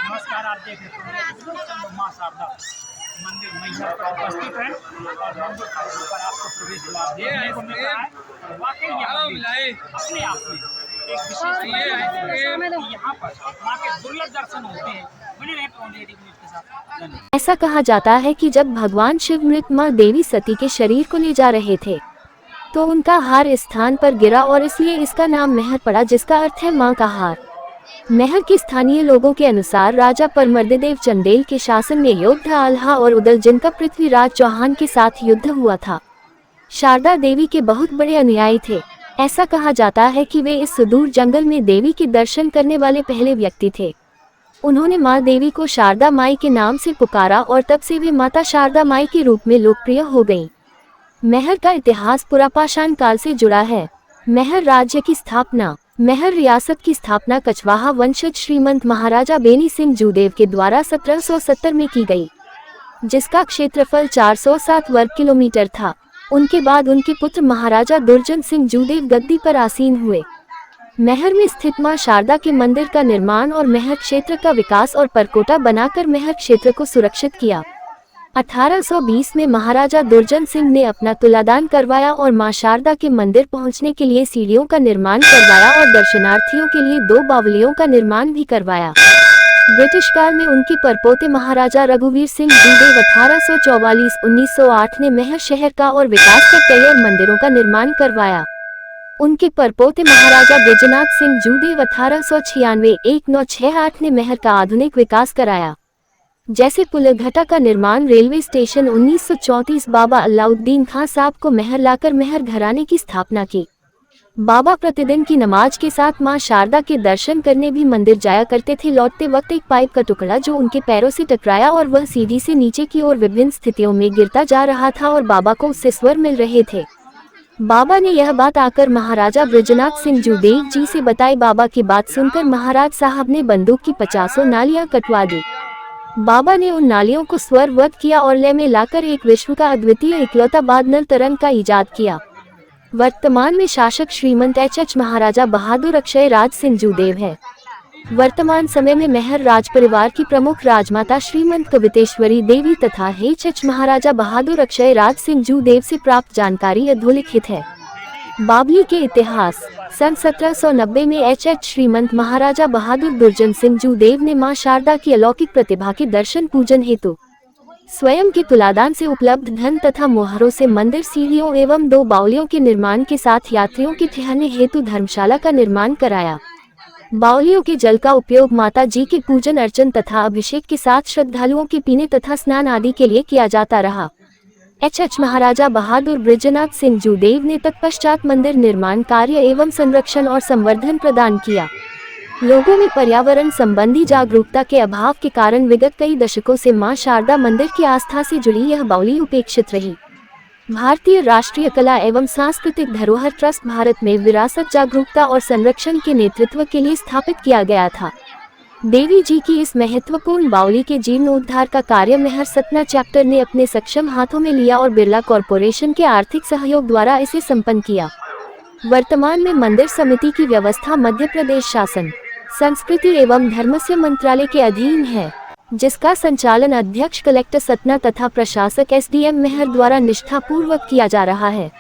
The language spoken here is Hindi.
नमस्कार, आप देख रहे हैं मां शारदा मंदिर मैहर पर उपस्थित है और मंदिर का ऊपर आपको प्रवेश द्वार देखने को मिल रहा है। और वाकई अपने आप में एक विशेष यहाँ पर मां के दुर्लभ दर्शन होते हैं। बने रहे पौंडेरी के साथ। ऐसा कहा जाता है कि जब भगवान शिव मृत मां देवी सती के शरीर को ले जा रहे थे तो उनका हार इस स्थान पर गिरा और इसलिए इसका नाम महर पड़ा, जिसका अर्थ है मां का हार। महर के स्थानीय लोगों के अनुसार राजा परमर्ददेव चंदेल के शासन में योद्धा आल्हा और उदल, जिनका पृथ्वीराज चौहान के साथ युद्ध हुआ था, शारदा देवी के बहुत बड़े अनुयायी थे। ऐसा कहा जाता है कि वे इस सुदूर जंगल में देवी के दर्शन करने वाले पहले व्यक्ति थे। उन्होंने मां देवी को शारदा माई के नाम से पुकारा और तब से वे माता शारदा माई के रूप में लोकप्रिय हो गईं। महर का इतिहास पुरापाषाण काल से जुड़ा है। महर राज्य की स्थापना। महर रियासत की स्थापना कछवाहा वंशज श्रीमंत महाराजा बेनी सिंह जूदेव के द्वारा 1770 में की गई, जिसका क्षेत्रफल 407 वर्ग किलोमीटर था। उनके बाद उनके पुत्र महाराजा दुर्जन सिंह जूदेव गद्दी पर आसीन हुए। महर में स्थित मां शारदा के मंदिर का निर्माण और महर क्षेत्र का विकास और परकोटा बनाकर महर क्षेत्र को सुरक्षित किया। 1820 में महाराजा दुर्जन सिंह ने अपना तुलादान करवाया और मां शारदा के मंदिर पहुंचने के लिए सीढ़ियों का निर्माण करवाया और दर्शनार्थियों के लिए 2 बावलियों का निर्माण भी करवाया। ब्रिटिश काल में उनके परपोते महाराजा रघुवीर सिंह जूदेव 1844-1908 ने महर शहर का और विकास कर कई और मंदिरों का निर्माण करवाया। उनके परपोते महाराजा बैजनाथ सिंह जूदेव 1896-1968 ने महर का आधुनिक विकास कराया, जैसे पुलघटा का निर्माण, रेलवे स्टेशन। 1934 बाबा अलाउद्दीन खां साहब को महर लाकर महर घराने की स्थापना की। बाबा प्रतिदिन की नमाज के साथ मां शारदा के दर्शन करने भी मंदिर जाया करते थे। लौटते वक्त एक पाइप का टुकड़ा जो उनके पैरों से टकराया और वह सीढ़ी से नीचे की ओर विभिन्न स्थितियों में गिरता जा रहा था और बाबा को उससे स्वर मिल रहे थे। बाबा ने यह बात आकर महाराजा ब्रजनाथ सिंह जूदेव जी से बताई। बाबा की बात सुनकर महाराज साहब ने बंदूक की 50 नालियां कटवा दी। बाबा ने उन नालियों को स्वरबद्ध किया और लय में लाकर एक विश्व का अद्वितीय इकलौता बादल तरंग का इजाद किया। वर्तमान में शासक श्रीमंत एच महाराजा बहादुर अक्षय राज सिंह जूदेव है। वर्तमान समय में महर राज परिवार की प्रमुख राजमाता श्रीमंत कवितेश्वरी देवी तथा एच महाराजा बहादुर अक्षय राज सिंह जूदेव से प्राप्त जानकारी अधोलिखित है। बावली के इतिहास। सन 1790 में एच श्रीमंत महाराजा बहादुर दुर्जन सिंह जूदेव ने मां शारदा की अलौकिक प्रतिभा के दर्शन पूजन हेतु स्वयं के तुलादान से उपलब्ध धन तथा मोहरों से मंदिर सीढ़ियों एवं 2 बावलियों के निर्माण के साथ यात्रियों के ठहरने हेतु धर्मशाला का निर्माण कराया। बावलियों के जल का उपयोग माता जी के पूजन अर्चन तथा अभिषेक के साथ श्रद्धालुओं के पीने तथा स्नान आदि के लिए किया जाता रहा। एच महाराजा बहादुर ब्रजनाथ सिंह जूदेव ने तत्पश्चात मंदिर निर्माण कार्य एवं संरक्षण और संवर्धन प्रदान किया। लोगों में पर्यावरण संबंधी जागरूकता के अभाव के कारण विगत कई दशकों से मां शारदा मंदिर की आस्था से जुड़ी यह बावली उपेक्षित रही। भारतीय राष्ट्रीय कला एवं सांस्कृतिक धरोहर ट्रस्ट भारत में विरासत, जागरूकता और संरक्षण के नेतृत्व के लिए स्थापित किया गया था। देवी जी की इस महत्वपूर्ण बावली के जीर्णोद्धार का कार्य महर सतना चैप्टर ने अपने सक्षम हाथों में लिया और बिरला कॉरपोरेशन के आर्थिक सहयोग द्वारा इसे संपन्न किया। वर्तमान में मंदिर समिति की व्यवस्था मध्य प्रदेश शासन, संस्कृति एवं धर्मस्य मंत्रालय के अधीन है, जिसका संचालन अध्यक्ष कलेक्टर सतना तथा प्रशासक SDM महर द्वारा निष्ठापूर्वक किया जा रहा है।